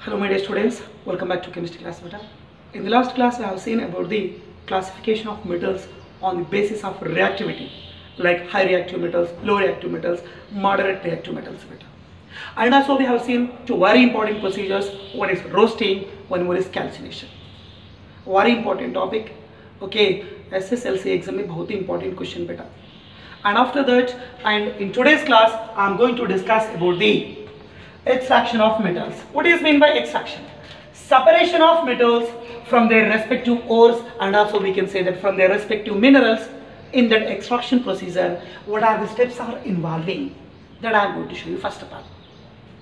Hello my dear students, welcome back to chemistry class beta. In the last class I have seen about the classification of metals on the basis of reactivity, like high reactive metals, low reactive metals, moderate reactive metals beta. And also we have seen two very important procedures, one is roasting, one more is calcination. Very important topic, okay, SSLC exam में बहुत ही important question beta. And after that, and in today's class I am going to discuss about the extraction of metals. What is mean by extraction? Separation of metals from their respective ores, and also we can say that from their respective minerals. In that extraction procedure, what are the steps are involving, that I am going to show you first of all.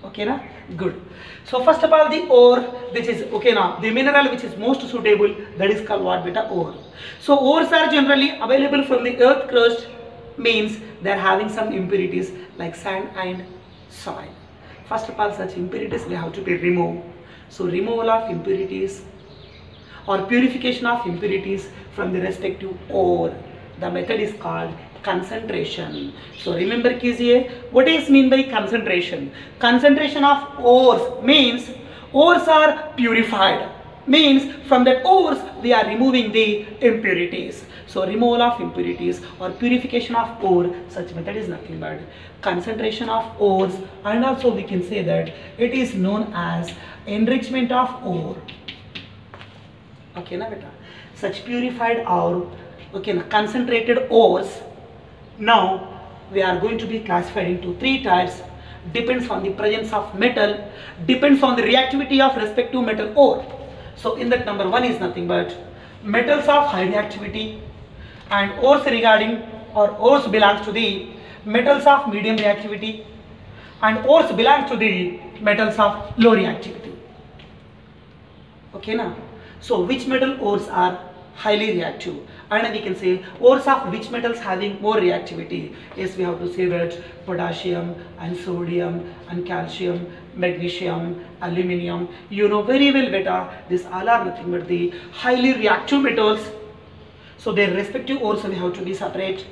Okay na? Good. So first of all, the ore, which is okay now, the mineral which is most suitable, that is called what beta? Ore. So ores are generally available from the earth crust, means they are having some impurities like sand and soil. First of all, such impurities they have to be removed. So removal of impurities or purification of impurities from the respective ore, the method is called concentration. So remember कीजिए, what is mean by concentration? Concentration of ores means ores are purified, means from that ores we are removing the impurities. So removal of impurities or purification of ore, such method is nothing but concentration of ores, and also we can say that it is known as enrichment of ore. Okay na beta? Such purified ore, okay na, concentrated ores, now we are going to be classified into three types, depends on the presence of metal, depends on the reactivity of respective metal ore. So in that number one is nothing but metals of high reactivity, and ores regarding or ores belongs to the metals of medium reactivity, and ores belongs to the metals of low reactivity. Okay na? So which metal ores are highly reactive, and we can say ores of which metals having more reactivity. Yes, we have to say that potassium and sodium and calcium, magnesium, aluminium, you know very well beta, these all are nothing but the highly reactive metals. So their respective ores we have to be separate.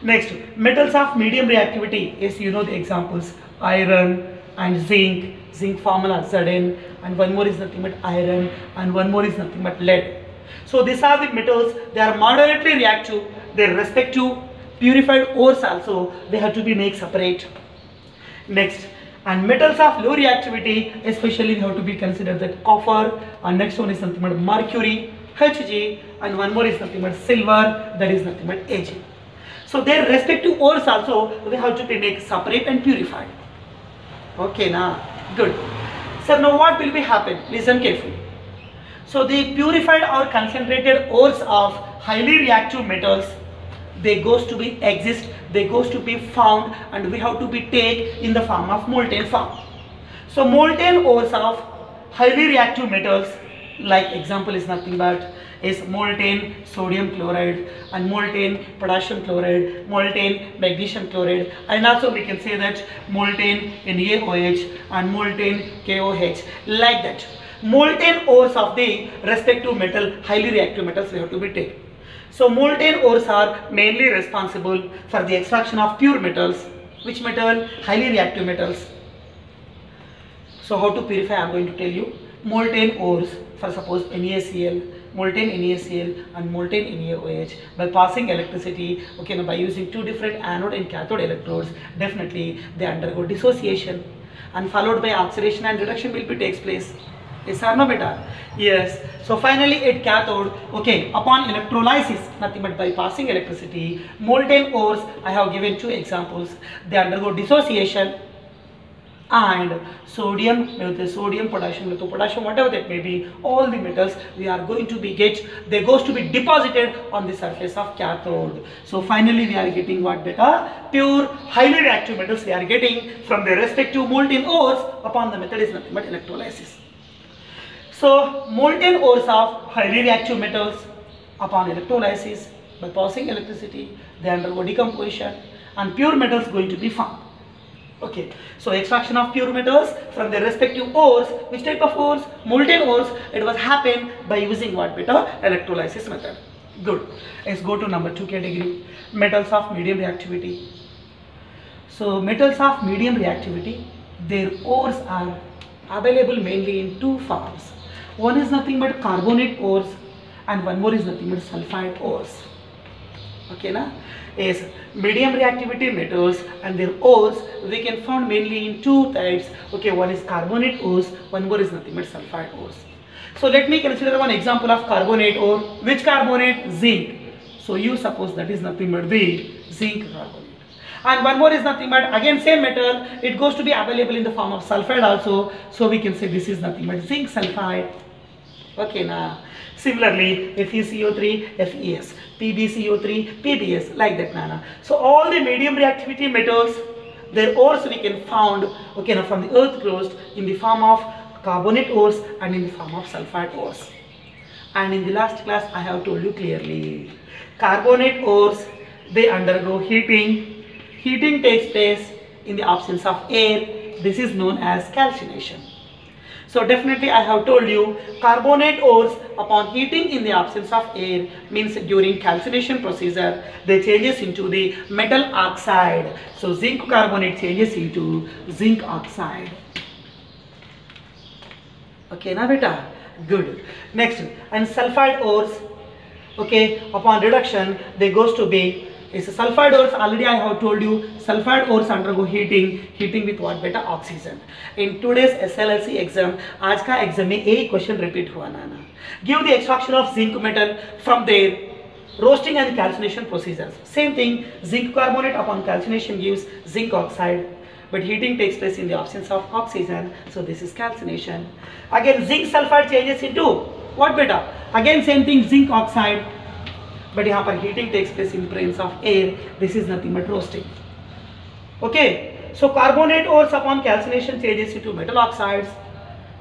Next, metals of medium reactivity, yes, you know the examples, iron and zinc, zinc formula Zn, and one more is nothing but iron, and one more is nothing but lead. So these are the metals, they are moderately reactive, their respective purified ores also they have to be made separate. Next, and metals of low reactivity, especially we have to be considered that copper, and next one is something but mercury, Hg, and one more is nothing but silver, that is nothing but Ag. So their respective ores also we have to be made separate and purified. Okay na? Good. So now what will be happen? Listen carefully. So the purified or concentrated ores of highly reactive metals, they goes to be exist, they goes to be found, and we have to be take in the form of molten form. So molten ores of highly reactive metals, like example is nothing but is molten sodium chloride and molten potassium chloride, molten magnesium chloride, and also we can say that molten NaOH and molten KOH, like that. Molten ores of the respective metal, highly reactive metals we have to be taken. So molten ores are mainly responsible for the extraction of pure metals. Which metal? Highly reactive metals. So how to purify I am going to tell you. Molten ores, for suppose NaCl, molten NaCl and molten NaOH, by passing electricity, okay, now by using two different anode and cathode electrodes, definitely they undergo dissociation, and followed by oxidation and reduction will be takes place. Yes or no beta? Yes. So finally at cathode, okay, upon electrolysis, nothing but by passing electricity, molten ores, I have given two examples, they undergo dissociation, and sodium with the sodium, potassium with the potassium, whatever that may be, all the metals we are going to be they goes to be deposited on the surface of cathode. So finally we are getting what beta? Pure highly reactive metals we are getting from their respective molten ores upon the method is nothing but electrolysis. So molten ores of highly reactive metals upon electrolysis, by passing electricity they undergo decomposition, and pure metals going to be formed. Okay, so extraction of pure metals from their respective ores. Which type of ores? Molten ores. It was happen by using what beta? Electrolysis method. Good. Let's go to number 2 category, metals of medium reactivity. So metals of medium reactivity, their ores are available mainly in two forms. One is nothing but carbonate ores and one more is nothing but sulfide ores. Okay, na? Is medium reactivity metals and their ores we can find mainly in two types. Okay, one is carbonate ores, one more is nothing but sulfide ores. So let me consider one example of carbonate ore. Which carbonate? Zinc. So you suppose that is nothing but the zinc carbonate. And one more is nothing but again same metal, it goes to be available in the form of sulfide also. So we can say this is nothing but zinc sulfide. Okay, now similarly FeCO3, FeS, PbCO3, PbS, like that, Nana. So all the medium reactivity metals, their ores we can found, okay, now from the earth crust in the form of carbonate ores and in the form of sulfide ores. And in the last class I have told you clearly, carbonate ores, they undergo heating. Heating takes place in the absence of air. This is known as calcination. So definitely I have told you, carbonate ores upon heating in the absence of air means during calcination procedure they changes into the metal oxide. So zinc carbonate changes into zinc oxide. Okay, na beta? Good. Next, and sulfide ores, okay, upon reduction they goes to be is sulfide ores. Already I have told you, sulfide ores undergo heating with what? Beta? Oxygen. In today's SLLC exam, आज का exam में एक question repeat हुआ ना. Give the extraction of zinc metal from their roasting and calcination procedures. Same thing, zinc carbonate upon calcination gives zinc oxide, but heating takes place in the absence of oxygen, so this is calcination. Again zinc sulfide changes into what beta? Again same thing, zinc oxide, but यहाँ पर heating takes place in presence of air. This is nothing but roasting. Okay, so carbonate ores upon calcination changes into metal oxides.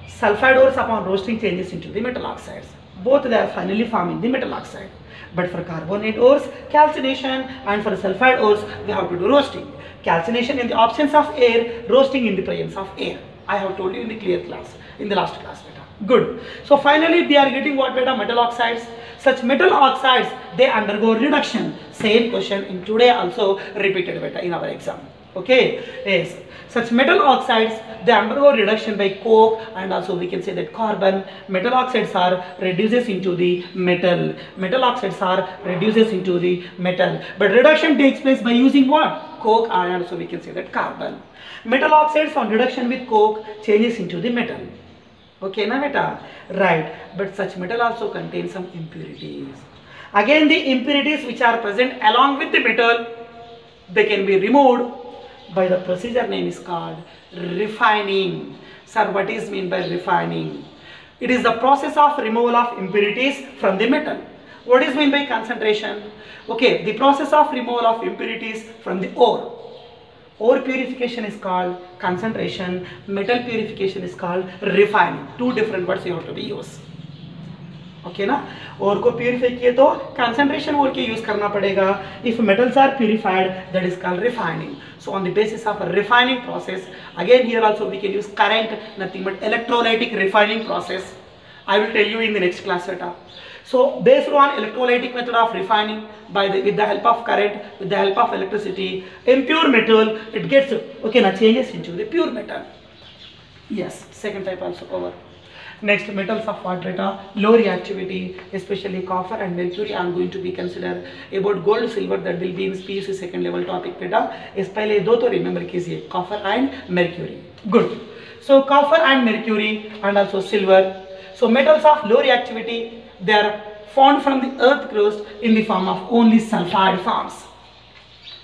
Sulfide ores upon roasting changes into the metal oxides. Both they are finally forming the metal oxide. But for carbonate ores, calcination, and for sulfide ores, we have to do roasting. Calcination in the absence of air, roasting in the presence of air. I have told you in the clear class, in the last class beta. Good. So finally they are getting what beta? Metal oxides. Such metal oxides, they undergo reduction. Same question in today also repeated beta in our exam. Okay, yes. Such metal oxides, they undergo reduction by coke, and also we can say that carbon. Metal oxides are reduces into the metal. Metal oxides are reduces into the metal. But reduction takes place by using what? Coke, and also we can say that carbon. Metal oxides on reduction with coke changes into the metal. Okay, na beta? Right. But such metal also contains some impurities. Again, the impurities which are present along with the metal, they can be removed by the procedure name is called refining. Sir, what is mean by refining? It is the process of removal of impurities from the metal. What is mean by concentration? Okay, the process of removal of impurities from the ore. Ore purification is called concentration, metal purification is called refining. Two different words you have to be used. Okay ना? ore को purify किए तो concentration ore के use करना पड़ेगा. If metals are purified, that is called refining. So on the basis of a refining process, again here also we can use current, nothing but electrolytic refining process. I will tell you in the next class beta. So based on electrolytic method of refining with the help of current, with the help of electricity, impure metal it gets okay now changes into the pure metal. Yes, second type also over. Next, metals of what beta? Low reactivity, especially copper and mercury. I am going to be consider about gold, silver, that will be in PUC second level topic beta. इस पहले दो तो remember कीजिए, copper and mercury. Good. So copper and mercury and also silver. So metals of low reactivity, they are found from the earth crust in the form of only sulfide forms.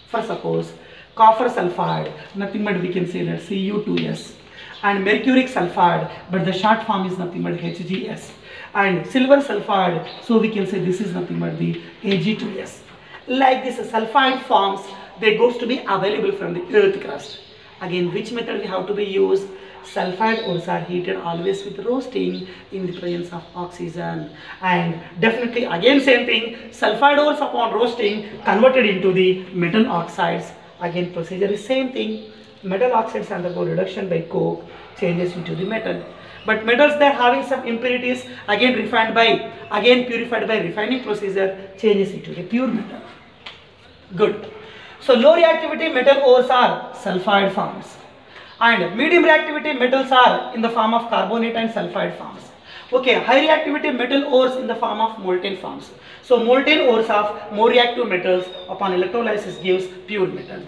For suppose copper sulfide, nothing but we can say that Cu2s, and mercuric sulfide, but the short form is nothing but HgS, and silver sulfide, so we can say this is nothing but the Ag2s. Like this sulfide forms, they goes to be available from the earth crust. Again, which method we have to be used? Sulfide ores are heated always with roasting in the presence of oxygen, and definitely again same thing, sulfide ores upon roasting converted into the metal oxides. Again procedure is same thing, metal oxides undergo reduction by coke, changes into the metal. But metals that having some impurities, again refined by, again purified by refining procedure, changes into the pure metal. Good. So low reactivity metal ores are sulfide forms. And medium reactivity metals are in the form of carbonate and sulfide forms. Okay, high reactivity metal ores in the form of molten forms. So molten ores of more reactive metals upon electrolysis gives pure metal.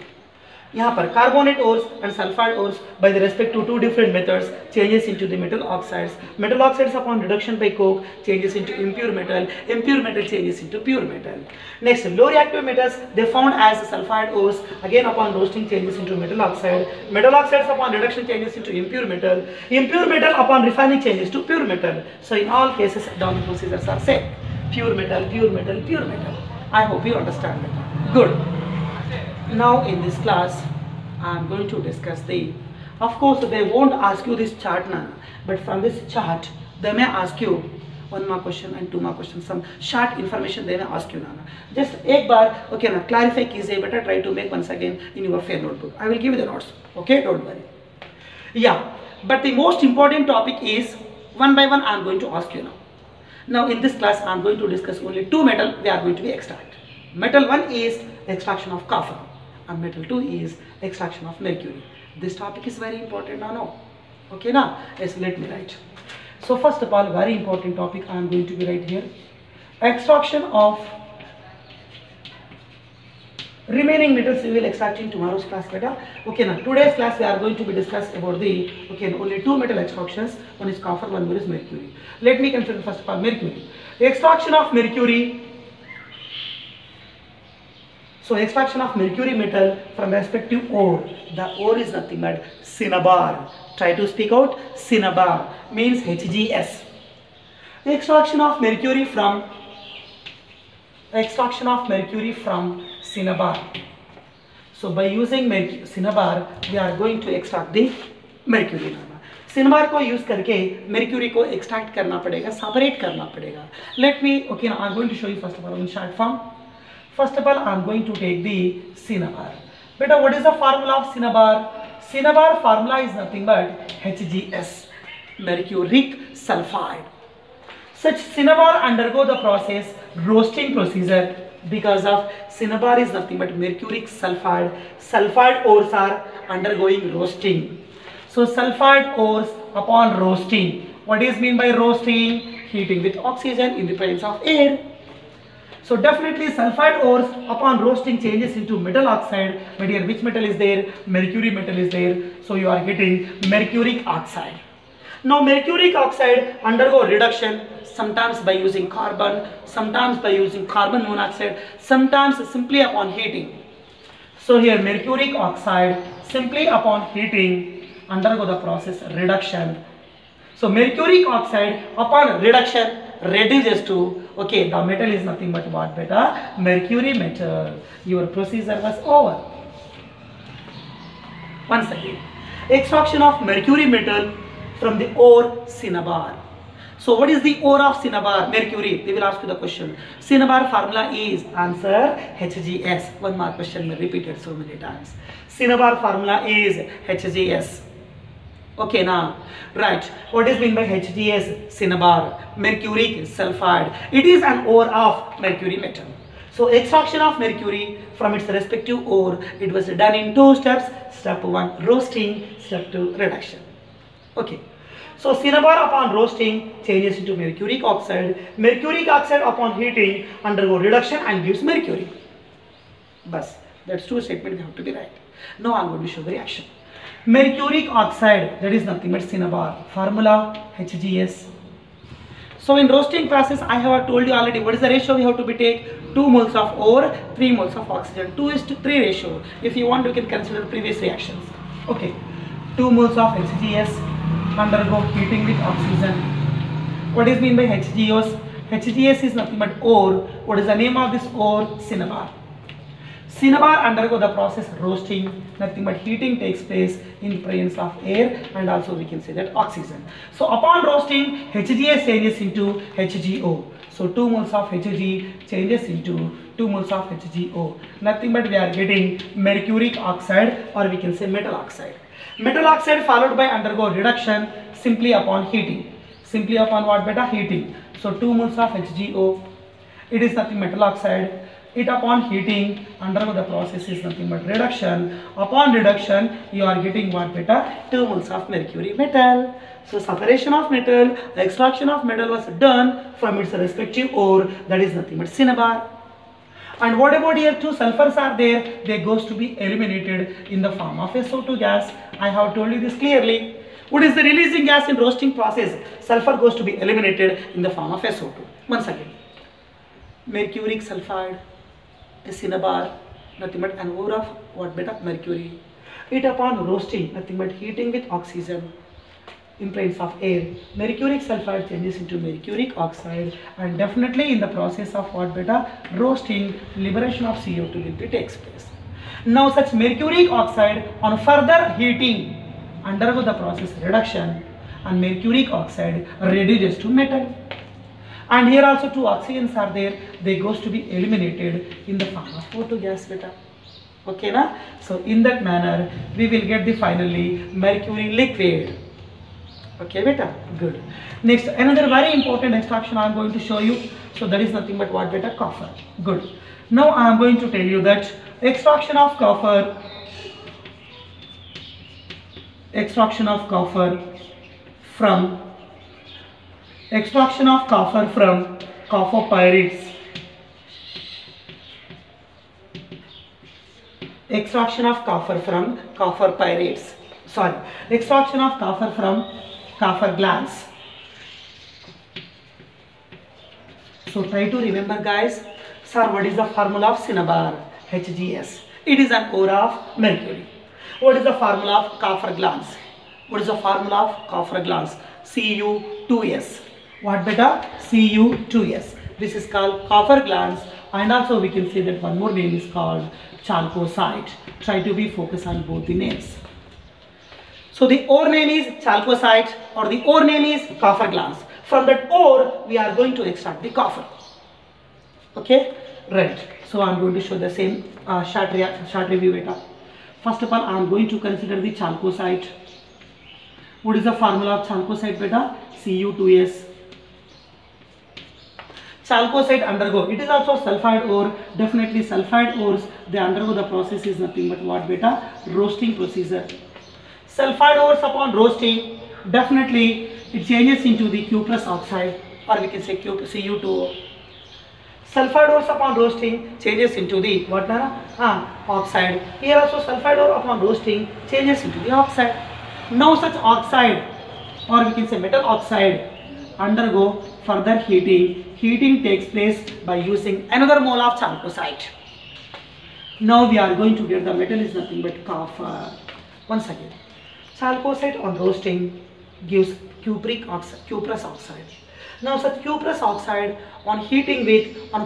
यहाँ पर carbonate ores and sulfide ores by the respect to two different methods changes into the metal oxides. Metal oxides upon reduction by coke changes into impure metal. Impure metal changes into pure metal. Next, low reactive metals they found as sulfide ores again upon roasting changes into metal oxide. Metal oxides upon reduction changes into impure metal. Impure metal upon refining changes to pure metal. So in all cases down the procedures are same. Pure metal, pure metal, pure metal. I hope you understand that. Good. Now in this class I am going to discuss of course they won't ask you this chart now, but from this chart they may ask you one more question and two more questions, some short information they may ask you now. Just एक बार okay ना clarify कीजिए, better try to make once again in your fair notebook. I will give you the notes, okay, don't worry. Yeah, but the most important topic is one by one I am going to ask you now. Now in this class I am going to discuss only two metal we are going to be extract. Metal 1 is extraction of copper and metal 2 is extraction of mercury. This topic is very important now. No? Okay now? Yes, let me write. So first of all, very important topic I am going to be right here. Extraction of remaining metals we will extract in tomorrow's class beta. Okay now, today's class we are going to be discuss about the only two metal extractions. One is copper, one is mercury. Let me consider first of all mercury. Extraction of mercury. So extraction of mercury metal from respective ore. The ore is nothing but cinnabar. Try to speak out. Cinnabar means HGS. Extraction of mercury from cinnabar. So by using cinnabar, we are going to extract the mercury. Cinnabar को use करके mercury को extract करना पड़ेगा, separate करना पड़ेगा. Let me now I am going to show you first of all in short form. First of all, I am going to take the cinnabar. Beta, what is the formula of cinnabar? Cinnabar formula is nothing but HGS, mercuric sulfide. Such cinnabar undergo the process roasting procedure because of cinnabar is nothing but mercuric sulfide. Sulfide ores are undergoing roasting. So sulfide ores upon roasting. What is mean by roasting? Heating with oxygen in the presence of air. So definitely sulfide ores upon roasting changes into metal oxide. But here which metal is there? Mercury metal is there. So you are getting mercuric oxide. Now mercuric oxide undergo reduction, sometimes by using carbon, sometimes by using carbon monoxide, sometimes simply upon heating. So here mercuric oxide simply upon heating undergo the process reduction. So mercuric oxide upon reduction reduces to the metal is nothing but what beta? Mercury metal. Your procedure was over. Once again, extraction of mercury metal from the ore cinnabar. So what is the ore of cinnabar? Mercury. They will ask you the question. Cinnabar formula is answer HGS. One more question repeated so many times. Cinnabar formula is HGS. Okay now, right, what is mean by HGS? Cinnabar, mercuric sulfide. It is an ore of mercury metal. So extraction of mercury from its respective ore, it was done in two steps. Step 1 roasting, step 2 reduction. Okay, so cinnabar upon roasting changes into mercuric oxide. Mercuric oxide upon heating undergo reduction and gives mercury. Bas, that's two statements we have to be right. Now I am going to show the reaction. Mercuric oxide, that is nothing but cinnabar. Formula HGS. So in roasting process, I have told you already what is the ratio we have to be take. 2 moles of ore, 3 moles of oxygen. 2:3 ratio. If you want, you can consider previous reactions. Okay. 2 moles of HGS undergo heating with oxygen. What is mean by HGS? HGS is nothing but ore. What is the name of this ore? Cinnabar. Cinnabar undergo the process roasting, nothing but heating takes place in presence of air and also we can say that oxygen. So upon roasting, HGS changes into HGO. So 2 moles of Hg changes into 2 moles of HGO. Nothing but we are getting mercuric oxide or we can say metal oxide. Metal oxide followed by undergo reduction simply upon heating. Simply upon what beta? Heating. So 2 moles of HGO. It is nothing metal oxide. It upon heating undergo the process is nothing but reduction. Upon reduction, you are getting what beta? 2 moles of mercury metal. So separation of metal, extraction of metal was done from its respective ore, that is nothing but cinnabar. And what about here? 2 sulfurs are there, they goes to be eliminated in the form of SO2 gas. I have told you this clearly. What is the releasing gas in roasting process? Sulfur goes to be eliminated in the form of SO2. Once again, mercuric sulfide, a cinnabar, nothing but an ore of what beta? Mercury. It upon roasting, nothing but heating with oxygen in presence of air, mercuric sulfide changes into mercuric oxide, and definitely in the process of what beta? Roasting, liberation of CO2 will be takes place. Now such mercuric oxide on further heating undergo the process reduction, and mercuric oxide reduces to metal. And here also 2 oxygens are there, they goes to be eliminated in the form of O2 gas beta. Okay na? So in that manner we will get the finally mercury liquid. Okay beta, good. Next, another very important extraction I am going to show you. So that is nothing but what beta? Copper. Good. Now I am going to tell you that extraction of copper from copper pyrites. Extraction of copper from copper pyrites. Sorry, extraction of copper from copper glands. So try to remember guys. Sir, what is the formula of cinnabar? HGS. It is an ore of mercury. What is the formula of copper glands? What is the formula of copper glands? Cu2s. What beta? Cu2s. This is called copper glands, and also we can say that one more name is called chalcosite. Try to be focused on both the names. So the ore name is chalcosite or the ore name is copper glands. From that ore we are going to extract the copper. Okay, right. So I am going to show the same short review beta. First of all, I am going to consider the chalcosite. What is the formula of chalcosite beta? Cu2s. Chalcosite undergo, it is also sulfide ore. Definitely sulfide ores, they undergo the process is nothing but what beta? Roasting procedure. Sulfide ores upon roasting, definitely it changes into the cuprous oxide, or we can say Cu2O. Sulfide ores upon roasting changes into the what oxide. Here also sulfide ore upon roasting changes into the oxide. Now such oxide, or we can say metal oxide, undergo further heating. Heating takes place by using another mole of chalcosite. Now we are going to get the metal is nothing but copper. Once again, chalcosite on roasting gives cuprous oxide. Now such cuprous oxide on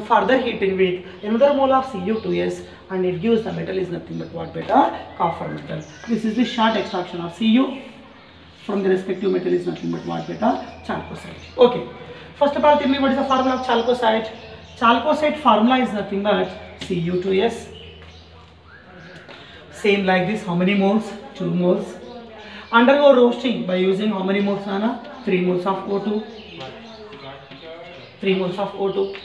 further heating with another mole of Cu2s, and it gives the metal is nothing but what beta? Copper metal. This is the short extraction of Cu from the respective metal is nothing but what beta? Chalcosite. Okay. First of all, tell me what is the formula of chalcosite? Chalcosite formula is nothing but Cu2s. Same like this, how many moles? 2 moles. Undergo roasting by using how many moles, Nana? 3 moles of O2. 3 moles of O2.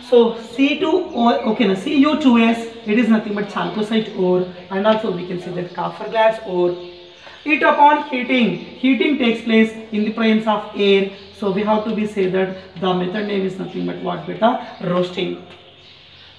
So Cu2s, it is nothing but chalcosite ore, and also we can say that copper glass ore. It upon heating takes place in the presence of air. So we have to be say that the method name is nothing but what beta? Roasting.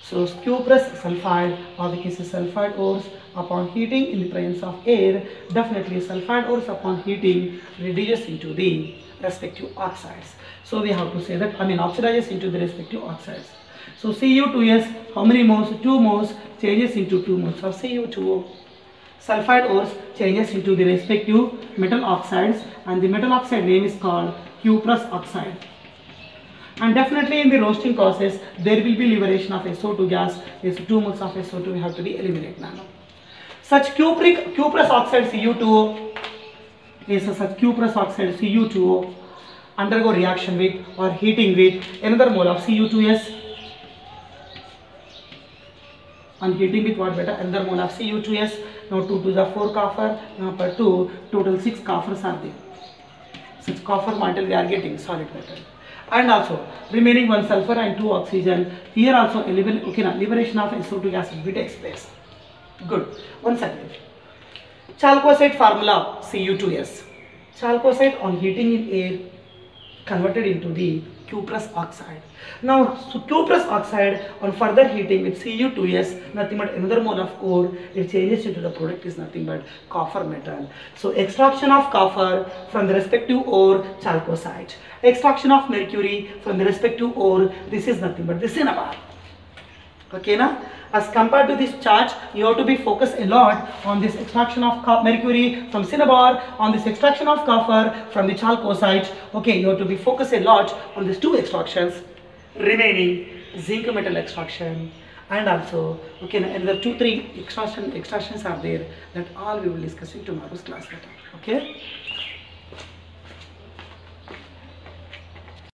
So cuprous sulfide, or we can say sulfide ores upon heating in the presence of air, definitely sulfide ores upon heating reduces into the respective oxides. So we have to say that, oxidizes into the respective oxides. So Cu2s, how many moles? 2 moles changes into 2 moles of Cu2O. Sulfide ores changes into the respective metal oxides, and the metal oxide name is called cuprous oxide. And definitely in the roasting process there will be liberation of SO2 gas. Is 2 moles of SO2 we have to be eliminated now. Such cuprous oxide Cu2O is such cuprous oxide Cu2O undergo reaction with or heating with another mole of Cu2s, and heating with what beta? Another mole of Cu2s. Now 2 to the 4 copper, now per 2, total 6 coppers are there. Such copper metal we are getting, solid metal. And also remaining one sulfur and two oxygen. Here also liberation of SO2 gas will be takes place. Good. Once again, chalcocite formula Cu2s. Chalcocite on heating in air converted into the cuprous oxide. Now, so cuprous oxide on further heating with Cu2s, nothing but another mole of ore, it changes into the product is nothing but copper metal. So extraction of copper from the respective ore, chalcocite. Extraction of mercury from the respective ore, this is nothing but the cinnabar. Okay, na? As compared to this charge, you have to be focused a lot on this extraction of mercury from cinnabar, on this extraction of copper from the chalcocite. Okay, you have to be focused a lot on these two extractions. Remaining zinc metal extraction, and also okay, another 2-3 extractions are there, that all we will discuss in tomorrow's class later. Okay.